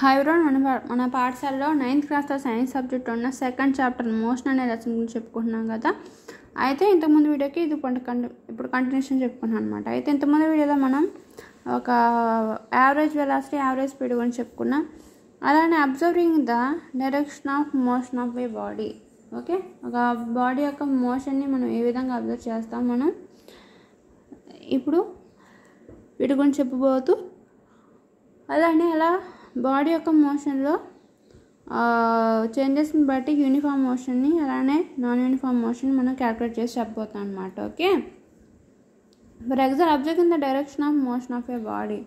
Hi everyone, మన పాఠశాలలో 9th క్లాస్లో సైన్స్ సబ్జెక్ట్ ఉన్న సెకండ్ చాప్టర్ మోషన్ అనే లెసన్ గురించి చెప్పుకుంటున్నాం కదా. అయితే ఇంతకుముందు వీడియోకి ఇది ఇప్పుడు కంటిన్యూషన్ చెప్పుకుంటున్నాం అనమాట. అయితే ఇంతకుముందు వీడియోలో మనం ఒక యావరేజ్ వెలాసిటీ, యావరేజ్ స్పీడ్ గురించి చెప్పుకున్నాం. అలానే observing the direction of motion of A body. Okay, ఒక బాడీ యొక్క మోషన్ని మనం ఏ విధంగా అబ్జర్వ్ చేస్తాం మనం ఇప్పుడు వీటి గురించి చెప్పబోతూ, అలానే అలా బాడీ యొక్క మోషన్లో చేంజెస్ని బట్టి యూనిఫామ్ మోషన్ని అలానే నాన్ యూనిఫామ్ మోషన్ మనం క్యాల్కులేట్ చేసి చెప్పబోతాం అనమాట. Okay, for example observing the direction of motion of A body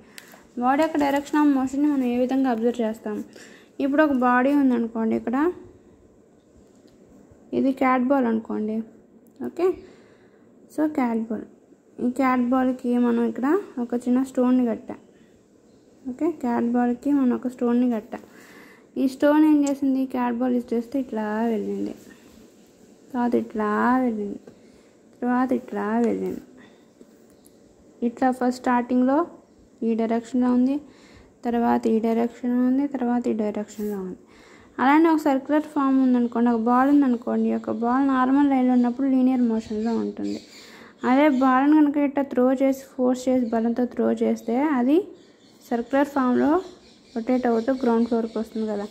యొక్క డైరెక్షన్ ఆఫ్ మోషన్ని మనం ఏ విధంగా అబ్జర్వ్ చేస్తాం. ఇప్పుడు ఒక బాడీ ఉందనుకోండి, ఇక్కడ ఇది క్యాట్ బాల్ అనుకోండి. ఓకే, సో క్యాట్ బాల్, ఈ క్యాట్ బాల్కి మనం ఇక్కడ ఒక చిన్న స్టోన్ని కట్టాం. ఓకే, క్యాట్ బాల్కి మనం ఒక స్టోన్ని కట్టాం. ఈ స్టోన్ ఏం చేసింది, క్యాట్ బాల్ యూజ్ చేస్తే ఇట్లా వెళ్ళింది, తర్వాత ఇట్లా వెళ్ళింది, తర్వాత ఇట్లా వెళ్ళింది. ఇట్లా ఫస్ట్ స్టార్టింగ్లో ఈ డైరెక్షన్లో ఉంది, తర్వాత ఈ డైరెక్షన్లో ఉంది, తర్వాత ఈ డైరెక్షన్లో ఉంది. అలానే ఒక సర్క్యులర్ ఫామ్ ఉందనుకోండి, ఒక బాల్ ఉందనుకోండి, ఒక బాల్ నార్మల్ లైన్లో ఉన్నప్పుడు లీనియర్ మోషన్లో ఉంటుంది. అదే బాల్ని కనుక ఇట్లా త్రో చేసి ఫోర్స్ చేసి బలంతో త్రో చేస్తే అది సర్క్యులర్ ఫామ్లో రొటేట్ అవుతూ గ్రౌండ్ ఫ్లోర్కి వస్తుంది కదా.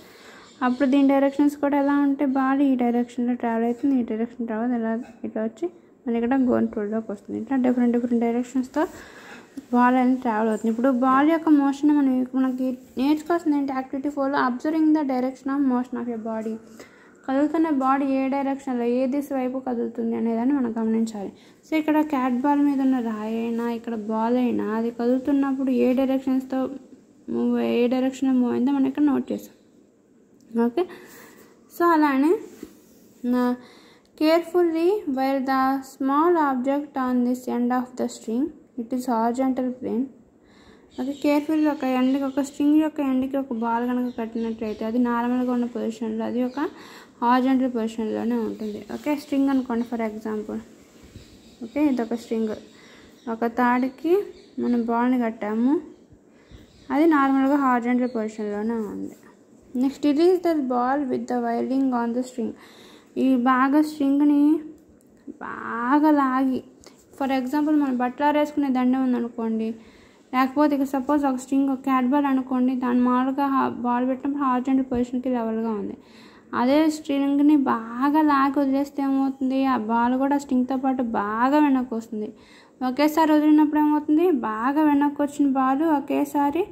అప్పుడు దీని డైరెక్షన్స్ కూడా ఎలా ఉంటే, బాల్ ఈ డైరెక్షన్లో ట్రావెల్ అవుతుంది, ఈ డైరెక్షన్ ట్రావెల్ ఎలా ఇట్లా వచ్చి మళ్ళీ ఇక్కడ గ్రౌండ్ ఫ్లోర్లోకి వస్తుంది. ఇట్లా డిఫరెంట్ డైరెక్షన్స్తో బాల్ అనేది ట్రావెల్ అవుతుంది. ఇప్పుడు బాల్ యొక్క మోషన్ మనకి నేర్చుకోవాల్సింది ఏంటి, యాక్టివిటీ 4లో observing the direction of motion of a body. కదులుతున్న బాడీ ఏ డైరెక్షన్లో, ఏ దిశ వైపు కదులుతుంది అనేదాన్ని మనం గమనించాలి. సో ఇక్కడ క్యాట్ బాల్ మీద ఉన్న రాయి అయినా ఇక్కడ బాల్ అయినా అది కదులుతున్నప్పుడు ఏ డైరెక్షన్స్తో ఏ డైరెక్షన్లో మూవ్ అయిందో మనం ఇక్కడ నోట్ చేస్తాం. ఓకే, సో అలానే carefully wire the small object on this end of the string, it is horizontal plane. Okay, carefully ఒక ఎండ్కి, ఒక స్ట్రింగ్ యొక్క ఎండ్కి ఒక బాల్ కనుక కట్టినట్లయితే అది నార్మల్గా ఉన్న పొజిషన్లో, అది ఒక హారిజాంటల్ పొజిషన్లోనే ఉంటుంది. ఓకే, స్ట్రింగ్ అనుకోండి ఫర్ ఎగ్జాంపుల్. ఓకే, ఇదొక స్ట్రింగ్, ఒక తాడుకి మనం బాల్ని కట్టాము, అది నార్మల్గా హారిజాంటల్ పొజిషన్లోనే ఉంది. Next release the ball with the wiring on the string. ఈ బాగా స్ట్రింగ్ని బాగా లాగి, ఫర్ ఎగ్జాంపుల్ మనం బట్టలు ఆరేసుకునే దండ ఉందనుకోండి, లేకపోతే ఇక సపోజ్ ఒక స్ట్రింగ్, ఒక క్యాట్ బాల్ అనుకోండి, దాని మామూలుగా బాల్ పెట్టినప్పుడు హారిజాంటల్ పొజిషన్కి లెవెల్గా ఉంది. అదే స్ట్రింగ్ని బాగా లాగి వదిలేస్తే ఏమవుతుంది, ఆ బాల్ కూడా స్ట్రింగ్తో పాటు బాగా వెనక్కి వస్తుంది. ఒకేసారి వదిలినప్పుడు ఏమవుతుంది, బాగా వెనక్కి వచ్చిన బాల్ ఒకేసారి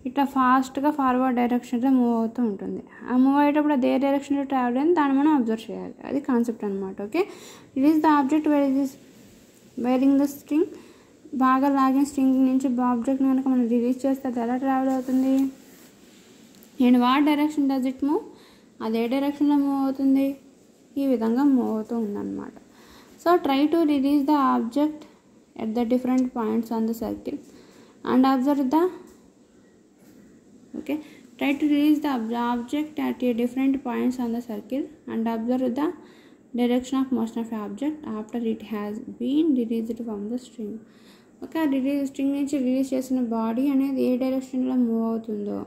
ఇట్లా ఫాస్ట్గా ఫార్వర్డ్ డైరెక్షన్లో మూవ్ అవుతూ ఉంటుంది. ఆ మూవ్ అయ్యేటప్పుడు అది ఏ డైరెక్షన్లో ట్రావెల్ అయింది దాన్ని మనం అబ్జర్వ్ చేయాలి. అది కాన్సెప్ట్ అనమాట. Okay, it is the object wiring the string. బాగా లాగిన స్ట్రింగ్ నుంచి ఆబ్జెక్ట్ కనుక మనం రిలీజ్ చేస్తే అది ఎలా ట్రావెల్ అవుతుంది, and what direction does it move, అది ఏ డైరెక్షన్లో మూవ్ అవుతుంది, ఈ విధంగా మూవ్ అవుతూ ఉందన్నమాట. So try to release the object at the different points on the circle and observe the try to release the object at a different points on the circle and observe the direction of motion of object after it has been released from the string. String నుంచి release చేసిన body అనేది ఏ డైరెక్షన్లో move అవుతుందో,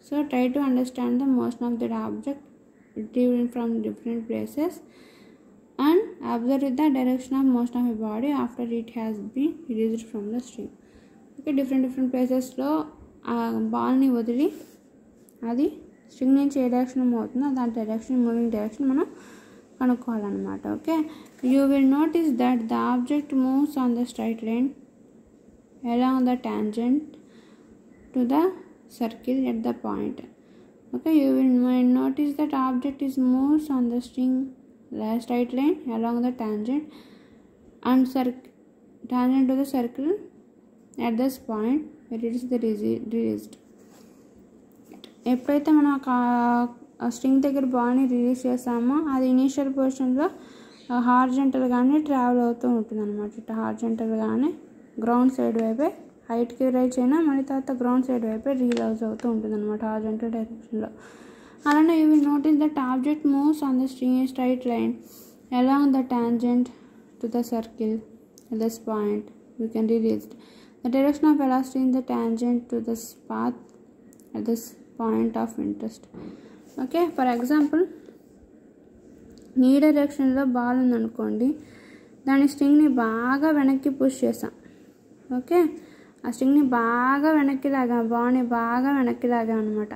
so try to understand the motion of that object retrieved from different places and observe the direction of motion of a body after it has been released from the string. Okay, different ప్లేసెస్లో ఆ బాల్ని వదిలి అది string నుంచి ఏ direction move అవుతుందో దాని direction, moving direction మనం కనుక్కోవాలన్నమాట. Okay, you will notice that the object moves on the straight line along the tangent to the circle at the point. Okay, you will notice that object is moves on the string straight line along the tangent and tangent to the circle at this point where it is released. ఎప్పుడైతే మనం ఆ string దగ్గర బాల్ని release చేస్తామో అది initial పొజిషన్లో హారిజాంటల్గానే travel అవుతూ ఉంటుంది అనమాట. ఇట్లా హారిజాంటల్గానే గ్రౌండ్ సైడ్ వైపే హైట్కి రైజ్ అయినా మళ్ళీ తర్వాత గ్రౌండ్ సైడ్ వైపే రిలీజ్ అవుతూ ఉంటుంది అనమాట హారిజాంటల్ డైరెక్షన్లో. అలానే you will notice that object moves on the string straight line along the tangent to the circle at this point we can release the direction of velocity in the tangent to this path at this point of interest. Okay, for example ఈ డైరెక్షన్లో ball ఉందనుకోండి, దాని స్ట్రింగ్ని బాగా వెనక్కి push చేసాం. Okay, ఆ స్ట్రింగ్ని బాగా వెనక్కి లాగాం, బాల్ని బాగా వెనక్కి లాగాం అనమాట.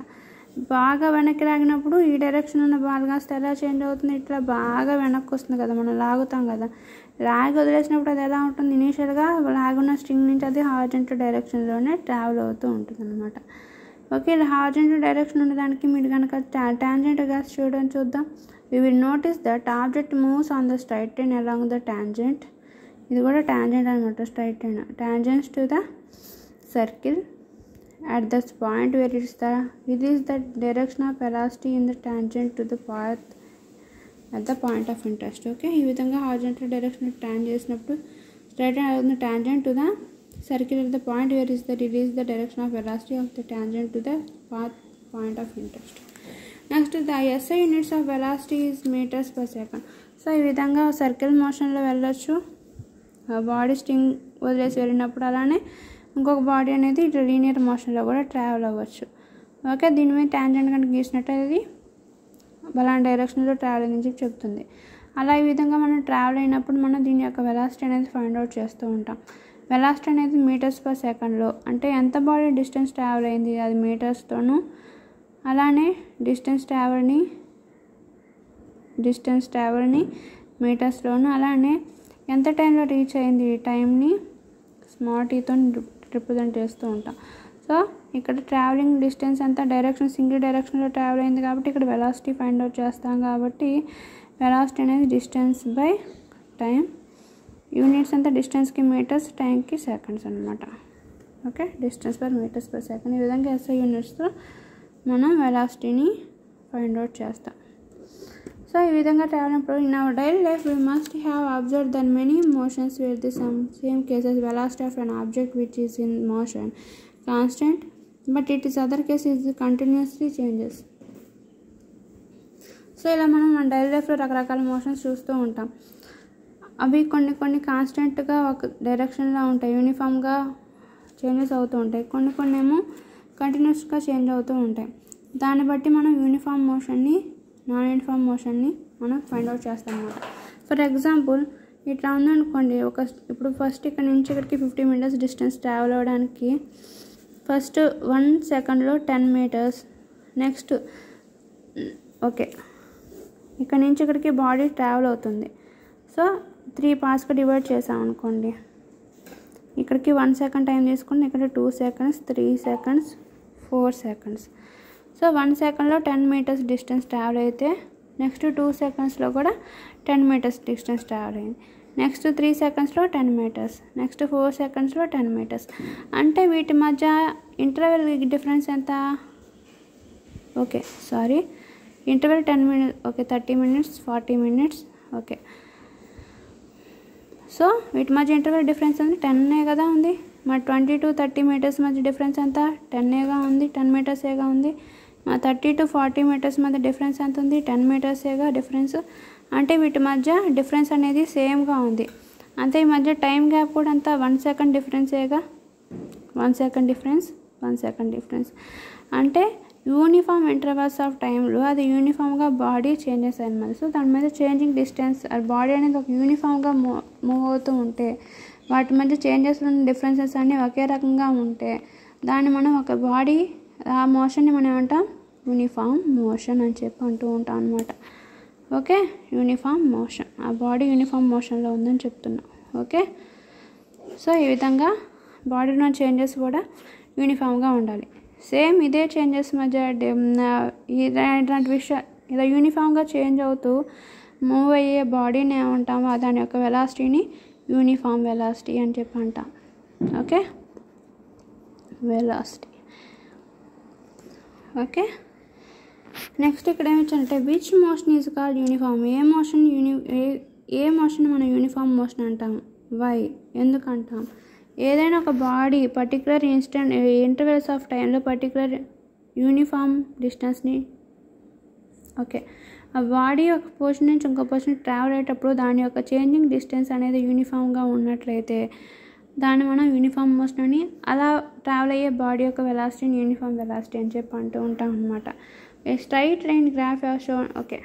బాగా వెనక్కి లాగినప్పుడు ఈ డైరెక్షన్ ఉన్న బాల్ కాస్త ఎలా చేంజ్ అవుతుంది, ఇట్లా బాగా వెనక్కి వస్తుంది కదా, మనం లాగుతాం కదా. లాగి వదిలేసినప్పుడు అది ఎలా ఉంటుంది, ఇనీషియల్గా లాగున్న స్ట్రింగ్ నుంచి అది హారిజాంటల్ డైరెక్షన్లోనే ట్రావెల్ అవుతూ ఉంటుంది అనమాట. ఓకే, ఇలా హారిజాంటల్ డైరెక్షన్ ఉండడానికి మీరు కనుక టాంజెంట్గా చూద్దాం. We will notice that object moves on the straight line along the tangent. ఇది కూడా tangent అనమాట, straight line. Tangents to the circle at this point where it is the direction of velocity in the tangent to the path at the point of interest. Okay, ఈ విధంగా horizontal direction tan చేసినప్పుడు straight line అవుతుంది tangent to the circle at the point where it is the direction of velocity of the tangent to the path point of interest. Next the SI units of velocity is metres per second. So ఈ విధంగా circle మోషన్లో వెళ్ళొచ్చు, body string వదిలేసి వెళ్ళినప్పుడు. అలానే ఇంకొక body అనేది ఇట్లా లీనియర్ మోషన్లో కూడా ట్రావెల్ అవ్వచ్చు. ఓకే, దీని మీద ట్యాంజెంట్ కనుక గీసినట్టు అది బలాన్ డైరెక్షన్లో ట్రావెల్ అని చెప్పి చెప్తుంది. అలా ఈ విధంగా మనం ట్రావెల్ అయినప్పుడు మనం దీని యొక్క వెలాసిటీ అనేది ఫైండ్ అవుట్ చేస్తూ ఉంటాం. వెలాసిటీ అనేది మీటర్స్ పర్ సెకండ్లో, అంటే ఎంత బాడీ డిస్టెన్స్ ట్రావెల్ అయింది అది మీటర్స్తోనూ, అలానే డిస్టెన్స్ ట్రావెల్ని మీటర్స్లోను, అలానే ఎంత టైంలో రీచ్ అయింది ఈ టైంని స్మాల్ టీతో రిప్రజెంట్ చేస్తూ ఉంటాం. సో ఇక్కడ ట్రావెలింగ్ డిస్టెన్స్ అంతా డైరెక్షన్ సింగిల్ డైరెక్షన్లో ట్రావెల్ అయింది కాబట్టి ఇక్కడ వెలాసిటీ ఫైండ్ అవుట్ చేస్తాం. కాబట్టి వెలాసిటీ అనేది డిస్టెన్స్ బై టైం, యూనిట్స్ అంతా డిస్టెన్స్కి మీటర్స్, టైంకి సెకండ్స్ అనమాట. Okay, distance per metres per second. ఈ విధంగా SI యూనిట్స్తో మనం వెలాసిటీని ఫైండ్ అవుట్ చేస్తాం. సో ఈ విధంగా ట్రావెల్ అయినప్పుడు in our daily life we must have observe that many motions where the same cases velocity of an object which is in motion constant but it is other case is continuously changes. So ఇలా మనం మన daily లైఫ్లో రకరకాల motions చూస్తూ ఉంటాం. అవి కొన్ని కాన్స్టెంట్గా ఒక డైరెక్షన్లో ఉంటాయి, యూనిఫామ్గా చేంజెస్ అవుతూ ఉంటాయి. కొన్ని ఏమో కంటిన్యూస్గా చేంజ్ అవుతూ ఉంటాయి. దాన్ని బట్టి మనం యూనిఫామ్ మోషన్ని, నాన్ యూనిఫామ్ మోషన్ని మనం ఫైండ్ అవుట్ చేస్తాం అన్నమాట. ఫర్ ఎగ్జాంపుల్ ఇట్లా ఉందనుకోండి, ఇప్పుడు ఫస్ట్ ఇక్కడ నుంచి ఇక్కడికి 50 మీటర్స్ డిస్టెన్స్ ట్రావెల్ అవ్వడానికి ఫస్ట్ 1 సెకండ్లో 10 మీటర్స్. నెక్స్ట్ ఓకే, ఇక్కడ నుంచి ఇక్కడికి బాడీ ట్రావెల్ అవుతుంది. సో 3 పార్ట్స్గా డివైడ్ చేసాం అనుకోండి, ఇక్కడికి 1 సెకండ్ టైం తీసుకుని ఇక్కడ 2 సెకండ్స్, 3 సెకండ్స్, 4 సెకండ్స్. సో 1 సెకండ్లో 10 మీటర్స్ డిస్టెన్స్ ట్రావెల్ అయితే నెక్స్ట్ 2 సెకండ్స్లో కూడా 10 మీటర్స్ డిస్టెన్స్ ట్రావెల్ అయింది. నెక్స్ట్ 3 సెకండ్స్లో 10 మీటర్స్, నెక్స్ట్ 4 సెకండ్స్లో 10 మీటర్స్. అంటే వీటి మధ్య ఇంటర్వెల్ డిఫరెన్స్ ఎంత? Okay sorry, interval 10 minutes. Okay, 30 minutes, 40 minutes. Okay, so వీటి మధ్య ఇంటర్వెల్ డిఫరెన్స్ ఉంది 10 కదా ఉంది. మరి 20 to 30 మీటర్స్ మధ్య డిఫరెన్స్ ఎంత? 10 ఉంది, 10 మీటర్సేగా ఉంది. 30 to 40 మీటర్స్ మధ్య డిఫరెన్స్ ఎంత ఉంది? 10 మీటర్సేగా డిఫరెన్స్. అంటే వీటి మధ్య డిఫరెన్స్ అనేది సేమ్గా ఉంది. అంతే, ఈ మధ్య టైం గ్యాప్ కూడా అంతా 1 సెకండ్ డిఫరెన్సేగా. 1 సెకండ్ డిఫరెన్స్, 1 సెకండ్ డిఫరెన్స్. అంటే యూనిఫామ్ ఇంటర్వల్స్ ఆఫ్ టైంలో అది యూనిఫామ్గా బాడీ చేంజెస్ అన్నమాట. సో దాని మీద చేంజింగ్ డిస్టెన్స్, బాడీ అనేది ఒక యూనిఫామ్గా మూవ్ అవుతూ ఉంటే, వాటి మధ్య చేంజెస్ ఉన్న డిఫరెన్సెస్ అన్నీ ఒకే రకంగా ఉంటే దాన్ని మనం ఒక బాడీ, ఆ మోషన్ని మనం ఏమంటాం? యూనిఫామ్ మోషన్ అని చెప్పి అంటూ ఉంటాం అనమాట. ఓకే, యూనిఫామ్ మోషన్, ఆ బాడీ యూనిఫామ్ మోషన్లో ఉందని చెప్తున్నాం. ఓకే, సో ఈ విధంగా బాడీలో చేంజెస్ కూడా యూనిఫామ్గా ఉండాలి. సేమ్ ఇదే చేంజెస్ మధ్య ఇలాంటి విషయం ఇలా యూనిఫామ్గా చేంజ్ అవుతూ మూవ్ అయ్యే బాడీని ఏమంటామో దాని యొక్క వెలాసిటీని యూనిఫామ్ వెలాసిటీ అని చెప్పి అంటాం. Okay, velocity. ఓకే, నెక్స్ట్ ఇక్కడ ఏమిచ్చారంటే which motion is called uniform. ఏ మోషన్ మనం యూనిఫామ్ మోషన్ అంటాము? వై, ఎందుకంటాం? ఏదైనా ఒక బాడీ పర్టికులర్ ఇంటర్వెల్స్ ఆఫ్ టైంలో పర్టికులర్ యూనిఫామ్ డిస్టెన్స్ని, ఓకే, ఆ బాడీ ఒక పొజిషన్ నుంచి ఇంకో పొజిషన్ ట్రావెల్ అయ్యేటప్పుడు దాని యొక్క చేంజింగ్ డిస్టెన్స్ అనేది యూనిఫామ్గా ఉన్నట్లయితే దాన్ని మనం యూనిఫామ్ మోషన్ అని, అలా ట్రావెల్ అయ్యే బాడీ యొక్క వెలాసిటీని యూనిఫామ్ వెలాసిటీ అని చెప్పి అంటూ ఉంటాం అనమాట. A straight line graph have shown. Okay,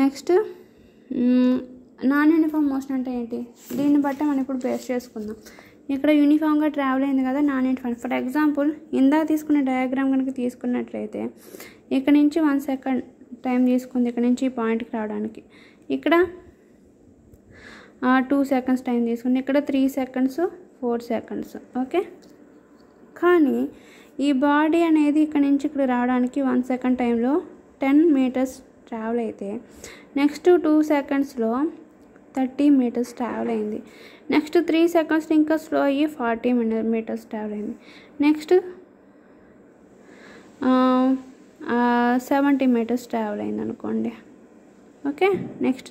next non uniform motion అంటే ఏంటి, దీన్ని బట్టి మనం ఇప్పుడు బేస్ చేసుకుందాం. ఇక్కడ యూనిఫామ్గా ట్రావెల్ అయింది కదా నాన్ యూనిఫామ్. ఫర్ ఎగ్జాంపుల్ ఇందాక తీసుకునే డయాగ్రామ్ కనుక తీసుకున్నట్లయితే ఇక్కడ నుంచి 1 సెకండ్ టైం తీసుకుంది ఇక్కడ నుంచి ఈ పాయింట్కి రావడానికి, ఇక్కడ 2 సెకండ్స్ టైం తీసుకుంది, ఇక్కడ 3 సెకండ్స్ 4 సెకండ్స్. ఓకే, కానీ ఈ బాడీ అనేది ఇక్కడ నుంచి ఇక్కడ రావడానికి 1 సెకండ్ టైంలో 10 మీటర్స్ ట్రావెల్ అయితే నెక్స్ట్ 2 సెకండ్స్లో 30 మీటర్స్ ట్రావెల్ అయింది. నెక్స్ట్ 3 సెకండ్స్ ఇంకా స్లో అయ్యి 40 మీటర్స్ ట్రావెల్ అయింది. నెక్స్ట్ 70 మీటర్స్ ట్రావెల్ అయింది అనుకోండి. ఓకే, నెక్స్ట్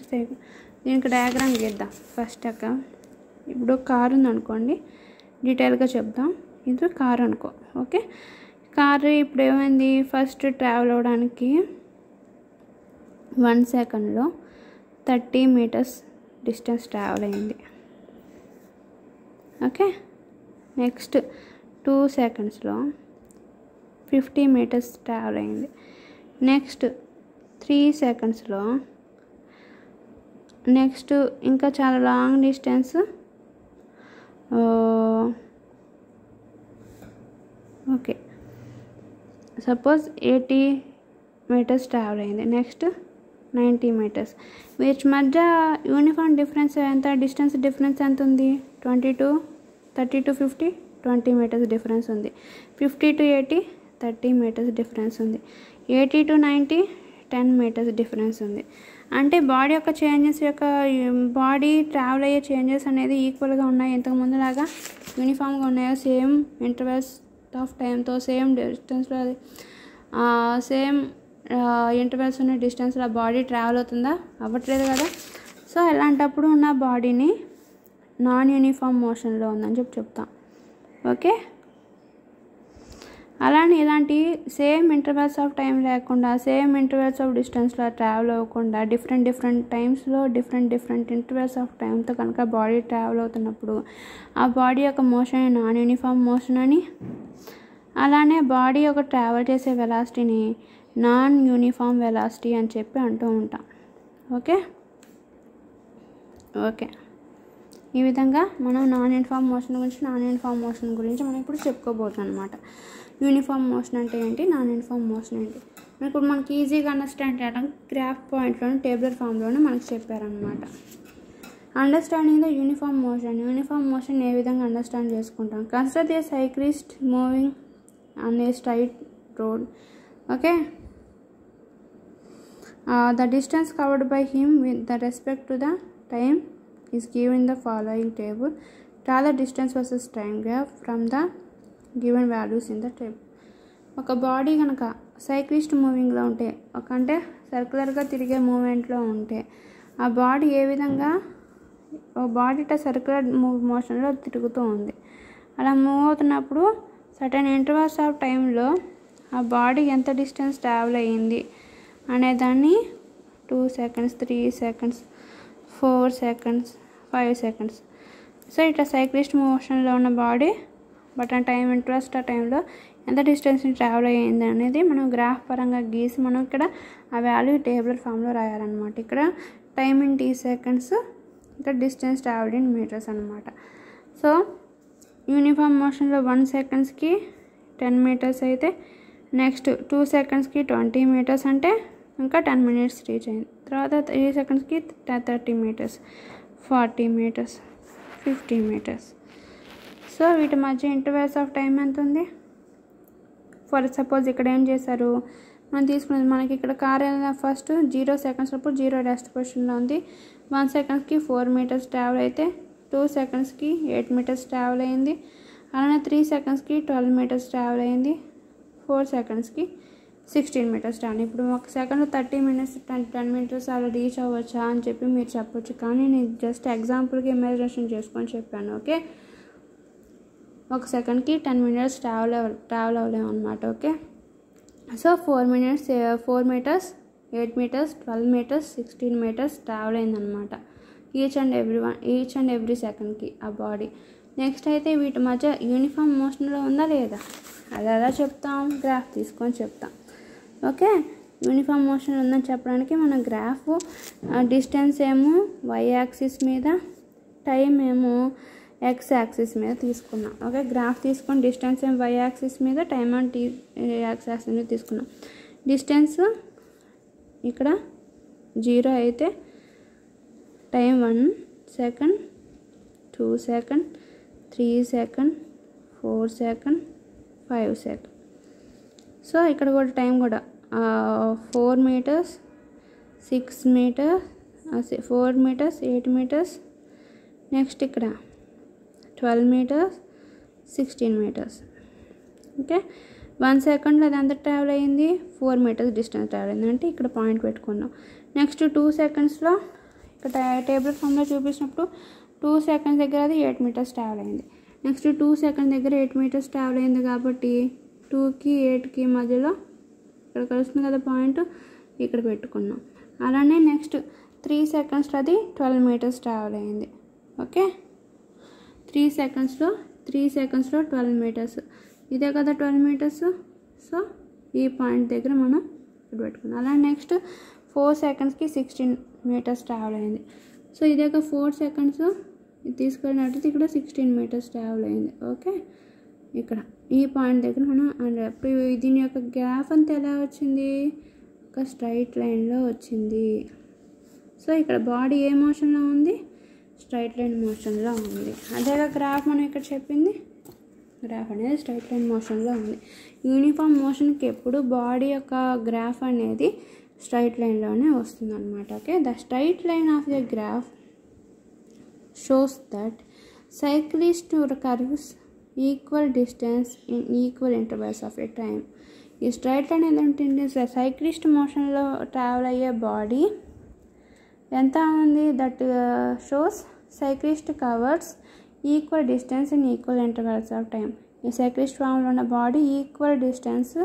దీనికి డయాగ్రామ్ గీద్దాం. ఫస్ట్ ఇప్పుడు కారు ఉంది అనుకోండి, డీటెయిల్గా చెప్దాం. ఇది కారు అనుకో. ఓకే, కారు ఇప్పుడు ఏమైంది, ఫస్ట్ ట్రావెల్ అవ్వడానికి 1 సెకండ్లో 30 మీటర్స్ డిస్టెన్స్ ట్రావెల్ అయింది. ఓకే, నెక్స్ట్ 2 సెకండ్స్లో 50 మీటర్స్ ట్రావెల్ అయింది. నెక్స్ట్ 3 సెకండ్స్లో నెక్స్ట్ ఇంకా చాలా long distance okay suppose 80 metres travel అయింది. Next 90 metres. వీటి మధ్య యూనిఫామ్ డిఫరెన్స్ ఎంత, డిస్టెన్స్ డిఫరెన్స్ ఎంత ఉంది, 30 to 50 20 మీటర్స్ డిఫరెన్స్ ఉంది. 50 to 80 30 మీటర్స్ డిఫరెన్స్ ఉంది. 80 to 90 10 మీటర్స్ డిఫరెన్స్ ఉంది. అంటే బాడీ యొక్క చేంజెస్ యొక్క బాడీ ట్రావెల్ అయ్యే చేంజెస్ అనేది ఈక్వల్గా ఉన్నాయి, ఇంతకుముందులాగా యూనిఫామ్గా ఉన్నాయో, సేమ్ ఇంటర్వెల్స్ ఆఫ్ టైంతో సేమ్ డిస్టెన్స్లో సేమ్ ఇంటర్వెల్స్ ఉన్న డిస్టెన్స్లో బాడీ ట్రావెల్ అవుతుందా, అవ్వట్లేదు కదా. సో ఇలాంటప్పుడు ఉన్న బాడీని నాన్ యూనిఫామ్ మోషన్లో ఉందని చెప్తాం. ఓకే, అలానే ఇలాంటి సేమ్ ఇంటర్వెల్స్ ఆఫ్ టైం లేకుండా, సేమ్ ఇంటర్వెల్స్ ఆఫ్ డిస్టెన్స్లో ట్రావెల్ అవ్వకుండా డిఫరెంట్ టైమ్స్లో డిఫరెంట్ ఇంటర్వెల్స్ ఆఫ్ టైంతో కనుక బాడీ ట్రావెల్ అవుతున్నప్పుడు ఆ బాడీ యొక్క మోషన్ నాన్ యూనిఫామ్ మోషన్ అని, అలానే బాడీ యొక్క ట్రావెల్ చేసే వెలాసిటీని నాన్ యూనిఫామ్ వెలాసిటీ అని చెప్పి అంటూ ఉంటాం. ఓకే, ఈ విధంగా మనం నాన్ యూనిఫామ్ మోషన్ గురించి మనం ఇప్పుడు చెప్పుకోబోతున్నాం అనమాట. యూనిఫామ్ మోషన్ అంటే ఏంటి, నాన్ యూనిఫామ్ మోషన్ ఏంటి, ఇప్పుడు మనకి ఈజీగా అండర్స్టాండ్ చేయడానికి గ్రాఫ్ పాయింట్లోని టేబులర్ ఫామ్లోనే మనకు చెప్పారనమాట. అండర్స్టాండింగ్ ద యూనిఫామ్ మోషన్ ఏ విధంగా అండర్స్టాండ్ చేసుకుంటాం. Consider the cyclist moving on a straight road. Okay, the distance covered by him with the respect to the time is given in the following table. Draw the distance versus time graph from the given values in the table. ఒక body కనుక cyclist మూవింగ్లో ఉంటే, అంటే సర్క్యులర్గా తిరిగే మూమెంట్లో ఉంటే ఆ body ఏ విధంగా, body circular మోషన్లో తిరుగుతూ ఉంది. అలా మూవ్ అవుతున్నప్పుడు సర్టెన్ ఇంటర్వల్స్ ఆఫ్ టైంలో ఆ బాడీ ఎంత డిస్టెన్స్ ట్రావెల్ అయ్యింది అనేదాన్ని 2 seconds 3 seconds 4 seconds 5 seconds. So ఇట్లా సైక్లిస్ట్ మోషన్లో ఉన్న బాడీ బట్ ఆ టైం ఇంట్రెస్ట్ ఆ టైంలో ఎంత డిస్టెన్స్ని ట్రావెల్ అయ్యింది అనేది మనం గ్రాఫ్ పరంగా గీసి మనం ఇక్కడ ఆ వాల్యూ టేబులర్ ఫామ్లో రాయాలన్నమాట. ఇక్కడ టైం ఇన్ T సెకండ్స్, ఇక్కడ డిస్టెన్స్ ట్రావెల్డ్ ఇన్ మీటర్స్ అనమాట. సో యూనిఫామ్ మోషన్లో 1 సెకండ్స్కి 10 మీటర్స్ అయితే నెక్స్ట్ 2 సెకండ్స్కి 20 మీటర్స్ అంటే ఇంకా 10 మినిట్స్ రీచ్ అయింది. తర్వాత 3 సెకండ్స్కి 30 మీటర్స్, 40 మీటర్స్, 50 మీటర్స్. సో వీటి మధ్య ఇంటర్వెల్స్ ఆఫ్ టైం ఎంత ఉంది. ఫర్ సపోజ్ ఇక్కడ ఏం చేశారు, మనం తీసుకున్నది మనకి ఇక్కడ కార్ ఫస్ట్ 0 సెకండ్స్ అప్పుడు 0 రెస్ట్ పొజిషన్లో ఉంది. 1 సెకండ్స్కి 4 మీటర్స్ ట్రావెల్ అయితే 2 సెకండ్స్కి 8 మీటర్స్ ట్రావెల్ అయింది. అలానే 3 సెకండ్స్కి 12 మీటర్స్ ట్రావెల్ అయింది. 4 సెకండ్స్కి 16 మీటర్స్ ట్రావెల్. ఇప్పుడు ఒక సెకండ్ 30 మినిట్స్ 10 మీటర్స్ అలా రీచ్ అవ్వచ్చా అని చెప్పి మీరు చెప్పొచ్చు, కానీ నేను జస్ట్ ఎగ్జాంపుల్కి ఇమాజినేషన్ చేసుకొని చెప్పాను. ఓకే, ఒక సెకండ్కి 10 మినిట్స్ ట్రావెల్ అవ్వలేము అనమాట. Okay, so 4 metres 8 metres 12 metres 16 metres travel అయిందనమాట. ఈచ్ అండ్ ఎవ్రీ సెకండ్కి ఆ బాడీ. నెక్స్ట్ అయితే వీటి మధ్య యూనిఫామ్ మోషన్లో ఉందా లేదా అది ఎలా చెప్తాం, గ్రాఫ్ తీసుకొని చెప్తాం. ఓకే, యూనిఫామ్ మోషన్ ఉందని చెప్పడానికి మనం గ్రాఫ్, డిస్టెన్స్ ఏమో వై యాక్సిస్ మీద, టైం ఏమో ఎక్స్ యాక్సిస్ మీద తీసుకున్నాం. ఓకే, గ్రాఫ్ తీసుకొని డిస్టెన్స్ ఏమో వై యాక్సిస్ మీద, టైం అండ్ ఎక్స్ యాక్సిస్ మీద తీసుకున్నాం. డిస్టెన్స్ ఇక్కడ 0 అయితే time 1 second, 2 second, 3 second, 4 second, 5 second. So ఇక్కడ కూడా టైం కూడా 4 metres, 6 metres, 4 metres, 8 metres. Next ఇక్కడ 12 మీటర్స్, 16 మీటర్స్. ఓకే, 1 సెకండ్లో అది ఎంత ట్రావెల్ అయ్యింది, 4 మీటర్స్ డిస్టెన్స్ ట్రావెల్ అయింది, అంటే ఇక్కడ పాయింట్ పెట్టుకున్నాం. నెక్స్ట్ 2 సెకండ్స్లో ఇక్కడ టేబుల్ ఫామ్లో చూపించినప్పుడు 2 సెకండ్స్ దగ్గర అది 8 మీటర్స్ ట్రావెల్ అయింది. నెక్స్ట్ 2 సెకండ్ దగ్గర 8 మీటర్స్ ట్రావెల్ అయింది కాబట్టి 2కి 8కి మధ్యలో ఇక్కడ కలుస్తుంది కదా పాయింట్, ఇక్కడ పెట్టుకున్నాం. అలానే నెక్స్ట్ 3 సెకండ్స్లో అది 12 మీటర్స్ ట్రావెల్ అయింది. ఓకే, 3 సెకండ్స్లో 12 మీటర్స్, ఇదే కదా 12 మీటర్స్. సో ఈ పాయింట్ దగ్గర మనం ఇక్కడ పెట్టుకున్నాం. అలా నెక్స్ట్ 4 సెకండ్స్కి 16 మీటర్స్ ట్రావెల్ అయింది. సో ఇదే 4 సెకండ్స్ ఇది తీసుకెళ్ళినట్టు ఇక్కడ 16 మీటర్స్ ట్రావెల్ అయింది. ఓకే, ఇక్కడ ఈ పాయింట్ దగ్గర మనం ఇప్పుడు దీని యొక్క గ్రాఫ్ అంతా ఎలా వచ్చింది, ఒక స్ట్రైట్ లైన్లో వచ్చింది. సో ఇక్కడ బాడీ ఏ మోషన్లో ఉంది, స్ట్రైట్ లైన్ మోషన్లో ఉంది. అదేగా గ్రాఫ్ మనం ఇక్కడ చెప్పింది, గ్రాఫ్ అనేది స్ట్రైట్ లైన్ మోషన్లో ఉంది. యూనిఫామ్ మోషన్కి ఎప్పుడు బాడీ యొక్క గ్రాఫ్ అనేది స్ట్రైట్ లైన్లోనే వస్తుంది అనమాట. Okay, the straight line of the graph shows that cyclist curves equal distance in equal intervals of a time. ఈ స్ట్రైట్ లైన్ ఏంటంటే సైక్లిస్ట్ మోషన్లో ట్రావెల్ అయ్యే బాడీ ఎంత ఉంది, that shows cyclist covers equal distance in equal intervals of time. ఈ cyclist ఫామ్లో ఉన్న body equal distance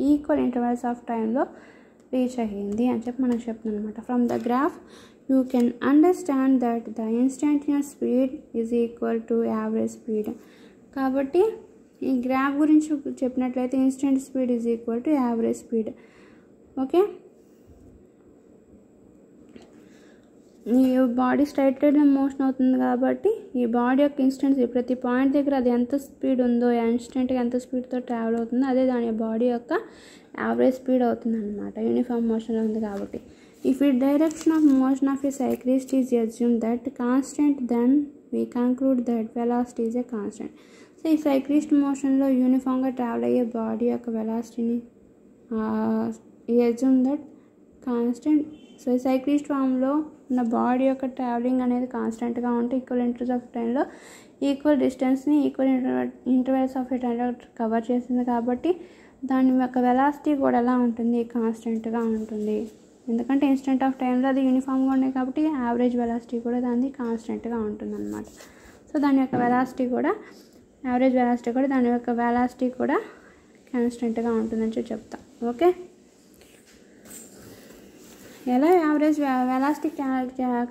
equal intervals of టైంలో రీచ్ అయ్యింది అని చెప్పి మనం చెప్తున్నాం అనమాట. From the graph you can understand that the instantaneous speed is equal to average speed. కాబట్టి ఈ గ్రాఫ్ గురించి చెప్పినట్లయితే instant speed is equal to average speed. Okay, ఈ బాడీ స్ట్రైట్ లైన్లో మోషన్ అవుతుంది కాబట్టి ఈ బాడీ యొక్క ఇన్స్టెంట్ ప్రతి పాయింట్ దగ్గర అది ఎంత స్పీడ్ ఉందో, ఇన్స్టెంట్గా ఎంత స్పీడ్తో ట్రావెల్ అవుతుందో అదే దాని బాడీ యొక్క యావరేజ్ స్పీడ్ అవుతుంది అనమాట, యూనిఫామ్ మోషన్లో ఉంది కాబట్టి. ఇఫ్ ఈ direction of motion of a cyclist is assume that constant, then we conclude that velocity is a constant. So ఈ సైక్లిస్ట్ మోషన్లో యూనిఫామ్గా ట్రావెల్ అయ్యే బాడీ యొక్క వెలాసిటీని అజ్యూమ్ దట్ కాన్స్టెంట్. సో ఈ సైక్లిస్ట్ ఫామ్లో ఉన్న బాడీ యొక్క ట్రావెలింగ్ అనేది కాన్స్టెంట్గా ఉంటే ఈక్వల్ ఇంటర్వల్స్ ఆఫ్ టైంలో ఈక్వల్ డిస్టెన్స్ని ఈక్వల్ ఇంటర్వల్స్ ఆఫ్ టైంలో కవర్ చేసింది కాబట్టి దాని యొక్క వెలాసిటీ కూడా ఎలా ఉంటుంది, కాన్స్టెంట్గా ఉంటుంది. ఎందుకంటే ఇన్స్టెంట్ ఆఫ్ టైంలో అది యూనిఫామ్గా ఉన్నాయి కాబట్టి యావరేజ్ వెలాసిటీ కూడా దాన్ని కాన్స్టెంట్గా ఉంటుంది అనమాట. సో దాని యొక్క వెలాసిటీ కూడా యావరేజ్ వెలాసిటీ కూడా దాని యొక్క వెలాసిటీ కూడా కాన్స్టెంట్గా ఉంటుందని చెప్తాం. ఓకే, ఎలా యావరేజ్ వెలాసిటీ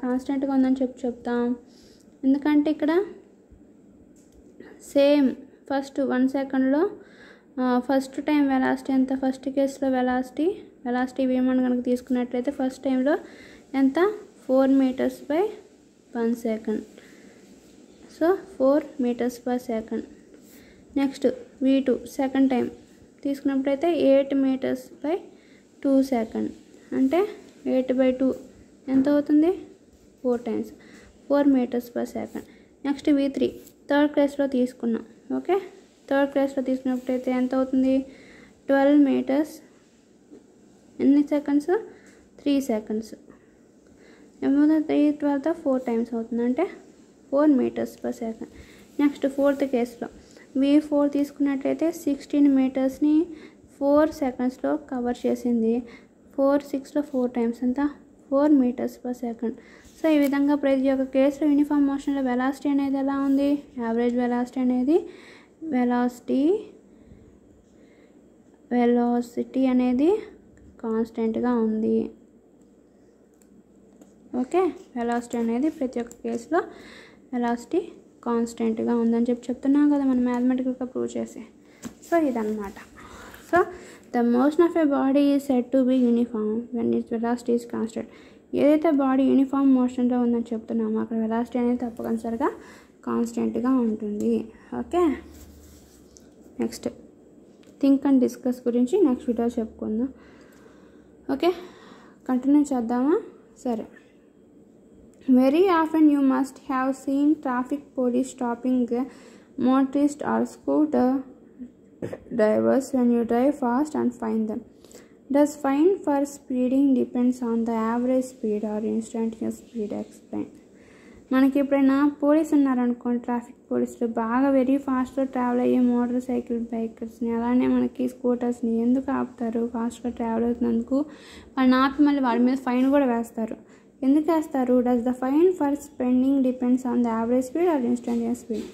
కాన్స్టెంట్గా ఉందని చెప్తాం, ఎందుకంటే ఇక్కడ సేమ్ ఫస్ట్ 1 సెకండ్లో ఫస్ట్ టైం వెలాసిటీ ఎంత, ఫస్ట్ కేసులో వెలాసిటీ v1 కనుక తీసుకున్నట్లయితే ఫస్ట్ టైంలో ఎంత 4 metres by 1 second. So 4 metres per second. Next v2 second time తీసుకున్నప్పుడైతే 8 మీటర్స్ బై 2 సెకండ్, అంటే 8/2 ఎంత అవుతుంది, 4 times 4 metres per second. Next v3 third కేసులో తీసుకున్నాం. ఓకే, థర్డ్ క్లాస్లో తీసుకున్నప్పుడైతే ఎంత అవుతుంది, 12 మీటర్స్ ఎన్ని సెకండ్స్, 3 సెకండ్స్. ఏమవుతుంది, 3 4 టైమ్స్ అవుతుంది, అంటే 4 metres per second. Next fourth కేసులో v4 తీసుకున్నట్లయితే 16 మీటర్స్ని 4 సెకండ్స్లో కవర్ చేసింది. 4 6లో 4 టైమ్స్ ఎంత, 4 మీటర్స్ పర్ సెకండ్. సో ఈ విధంగా ప్రతి ఒక్క కేసులో యూనిఫామ్ మోషన్లో వెలాసిటీ అనేది ఎలా ఉంది, యావరేజ్ వెలాసిటీ అనేది వెలాసిటీ అనేది కాన్స్టెంట్గా ఉంది. ఓకే, వెలాసిటీ అనేది ప్రతి ఒక్క కేసులో వెలాసిటీ కాన్స్టెంట్గా ఉందని చెప్తున్నాం కదా మనం మ్యాథమెటికల్గా ప్రూవ్ చేసి. సో ఇదన్నమాట. So the motion of a body is said to be uniform when its velocity is constant. ఏదైతే బాడీ యూనిఫామ్ మోషన్లో ఉందని చెప్తున్నామో అక్కడ వెలాసిటీ అనేది తప్పనిసరిగా కాన్స్టెంట్గా ఉంటుంది. Okay, next think and discuss గురించి నెక్స్ట్ వీడియో చెప్పుకుందాం. ఓకే, కంటిన్యూ చేద్దామా? సరే. Very often you must have seen traffic police stopping motorist or scooter drivers when you drive fast and find them. Does fine for speeding depends on the average speed or instantaneous speed? Explain. మనకి ఎప్పుడైనా police ఉన్నారనుకోండి, traffic పోలీసులు బాగా very ఫాస్ట్గా travel అయ్యే motor cycle బైకర్స్ని అలానే మనకి స్కూటర్స్ని ఎందుకు ఆపుతారు? ఫాస్ట్గా ట్రావెల్ అవుతున్నందుకు వాళ్ళని ఆపి మళ్ళీ వాడి మీద ఫైన్ కూడా వేస్తారు. ఎందుకు వేస్తారు? Does the fine for spending depends on the average speed or instantaneous speed?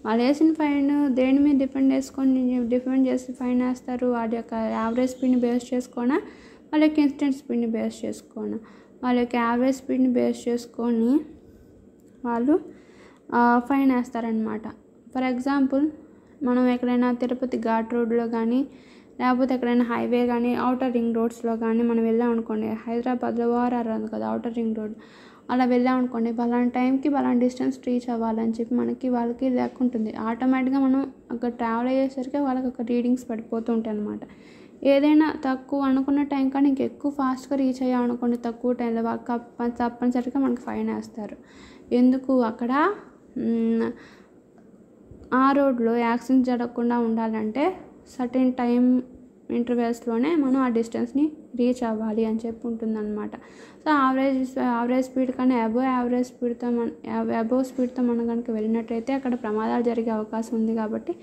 వాళ్ళు వేసిన ఫైన్ దేని మీద డిపెండ్ చేసి ఫైన్ వేస్తారు? వాడి యొక్క యావరేజ్ స్పీడ్ని బేస్ చేసుకోనా, వాళ్ళ యొక్క ఇన్స్టెంట్ స్పీడ్ని బేస్ చేసుకోనా? వాళ్ళ యొక్క యావరేజ్ స్పీడ్ని బేస్ చేసుకొని వాళ్ళు ఫైన్ వేస్తారనమాట. ఫర్ ఎగ్జాంపుల్, మనం ఎక్కడైనా తిరుపతి ఘాట్ రోడ్లో కానీ లేకపోతే ఎక్కడైనా హైవే కానీ అవుటర్ రింగ్ రోడ్స్లో కానీ మనం వెళ్ళాం అనుకోండి, హైదరాబాద్లో ఓఆర్ఆర్ ఉంది కదా అవుటర్ రింగ్ రోడ్, అలా వెళ్ళాం అనుకోండి, పలానా టైంకి పలానా డిస్టెన్స్ రీచ్ అవ్వాలని చెప్పి వాళ్ళకి లెక్క ఉంటుంది. ఆటోమేటిక్గా మనం అక్కడ ట్రావెల్ అయ్యేసరికి వాళ్ళకి ఒక రీడింగ్స్ పడిపోతూ ఉంటాయి అన్నమాట. ఏదైనా తక్కువ అనుకున్న టైం కానీ ఇంకెక్కువ ఫాస్ట్గా రీచ్ అయ్యాం అనుకోండి తక్కువ టైంలో, వాళ్ళకి తప్పనిసరిగా మనకి ఫైన్ వేస్తారు. ఎందుకు? అక్కడ ఆ రోడ్లో యాక్సిడెంట్ జరగకుండా ఉండాలంటే సర్టెన్ టైం ఇంటర్వెల్స్లోనే మనం ఆ డిస్టెన్స్ని రీచ్ అవ్వాలి అని చెప్పి ఉంటుందన్నమాట. సో యావరేజ్ స్పీడ్ కన్నా అబోవ్ స్పీడ్తో మనం కనుక వెళ్ళినట్టయితే అక్కడ ప్రమాదాలు జరిగే అవకాశం ఉంది. కాబట్టి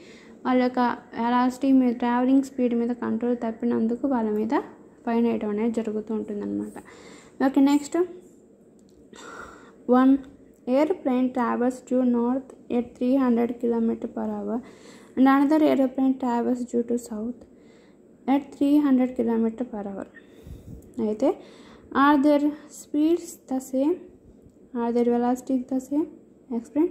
వాళ్ళ యొక్క వెలాసిటీ మీద ట్రావెలింగ్ స్పీడ్ మీద కంట్రోల్ తప్పినందుకు వాళ్ళ మీద ఫైన్ వేయడం అనేది జరుగుతూ ఉంటుందన్నమాట. Okay, next 1 airplane travels due north at 300 km/h and another airplane travels due to south at 300 km/h. అయితే are their speeds the same? Are their velocities the same? Explain.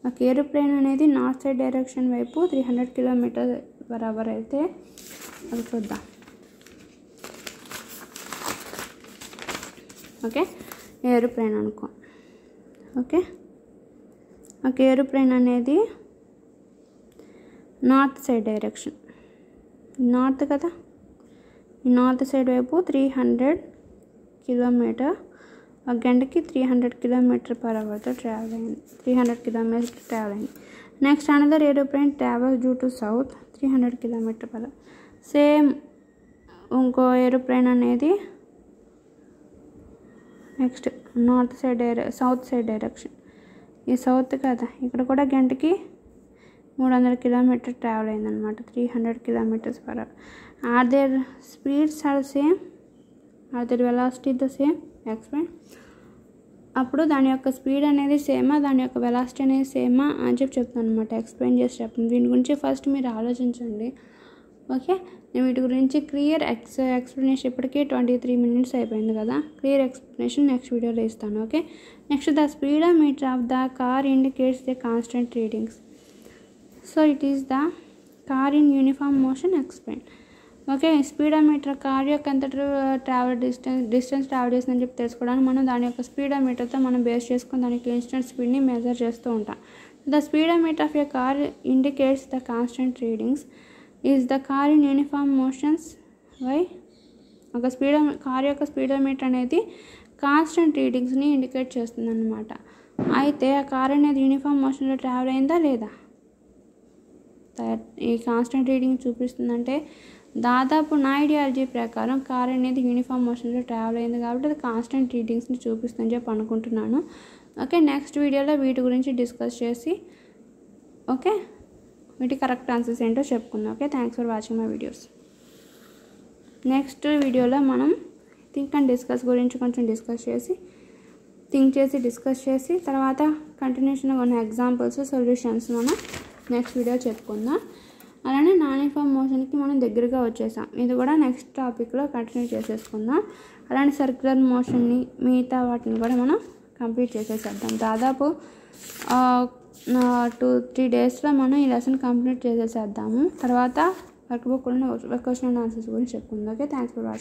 ఒక aeroplane అనేది north side direction వైపు 300 km/h అయితే అది చూద్దాం. Okay, aeroplane అనుకో. Okay, ఒక aeroplane అనేది నార్త్ సైడ్ డైరెక్షన్, నార్త్ కదా, ఈ నార్త్ సైడ్ వైపు 300 km ఒక గంటకి 300 km/hతో ట్రావెల్ అయింది. 300 km ట్రావెల్ అయింది. Next another aeroplane travels due to south 300 km/h. Same ఇంకో ఏరోప్లేన్ అనేది నెక్స్ట్ సౌత్ సైడ్ డైరెక్షన్, ఈ సౌత్ కదా, ఇక్కడ కూడా గంటకి 300 km ట్రావెల్ అయిందనమాట, 300 km/h. Are their speeds are same? Are their velocity the same? Explain. అప్పుడు దాని యొక్క స్పీడ్ అనేది సేమా, దాని యొక్క వెలాసిటీ అనేది సేమా అని చెప్తాను అనమాట. ఎక్స్ప్లెయిన్ చేసి చెప్తాను. దీని గురించి ఫస్ట్ మీరు ఆలోచించండి. ఓకే, నేను వీటి గురించి క్లియర్ ఎక్స్ప్లెనేషన్ ఇప్పటికే 23 minutes అయిపోయింది కదా. క్లియర్ ఎక్స్ప్లెనేషన్ నెక్స్ట్ వీడియోలో ఇస్తాను. Okay, next the speedometer of the car indicates the constant readings. So it is the car in uniform motion. Explain. Okay, speedometer car యొక్క ఎంత డిస్టెన్స్ ట్రావెల్ చేసిందని చెప్పి తెలుసుకోవడానికి మనం దాని యొక్క స్పీడోమీటర్తో మనం బేస్ చేసుకుని దానికి ఇన్స్టెంట్ స్పీడ్ని మెజర్ చేస్తూ ఉంటాం. The speedometer of a car indicates the constant readings. Is the car in uniform motions? Why? ఒక కార్ యొక్క స్పీడోమీటర్ అనేది కాన్స్టెంట్ రీడింగ్స్ని ఇండికేట్ చేస్తుంది అన్నమాట. అయితే ఆ కార్ అనేది యూనిఫామ్ మోషన్లో ట్రావెల్ అయిందా లేదా? ఈ కాన్స్టెంట్ రీడింగ్ చూపిస్తుందంటే దాదాపు నా ఐడియాలజీ ప్రకారం కార్ అనేది యూనిఫామ్ మోషన్లో ట్రావెల్ అయింది కాబట్టి అది కాన్స్టెంట్ రీడింగ్స్ని చూపిస్తుందని చెప్పి అనుకుంటున్నాను. ఓకే, నెక్స్ట్ వీడియోలో వీటి గురించి డిస్కస్ చేసి ఓకే వీటి కరెక్ట్ ఆన్సర్స్ ఏంటో చెప్పుకుందాం. Okay, thanks for watching my videos. Next వీడియోలో మనం థింక్ అండ్ డిస్కస్ గురించి కొంచెం డిస్కస్ చేసి తర్వాత కంటిన్యూషన్గా ఉన్న ఎగ్జాంపుల్స్ సొల్యూషన్స్ మనం నెక్స్ట్ వీడియో చెప్పుకుందాం. అలానే నాన్ యూనిఫామ్ మోషన్కి మనం దగ్గరగా వచ్చేసాం. ఇది కూడా నెక్స్ట్ టాపిక్లో కంటిన్యూ చేసేసుకుందాం. అలానే సర్క్యులర్ మోషన్ని మిగతా వాటిని కూడా మనం కంప్లీట్ చేసేసేద్దాం. దాదాపు 2-3 డేస్లో మనం ఈ లెసన్ కంప్లీట్ చేసేసేద్దాము. తర్వాత workbook question and answers గురించి చెప్పుకుందాం. Okay, thanks for watching.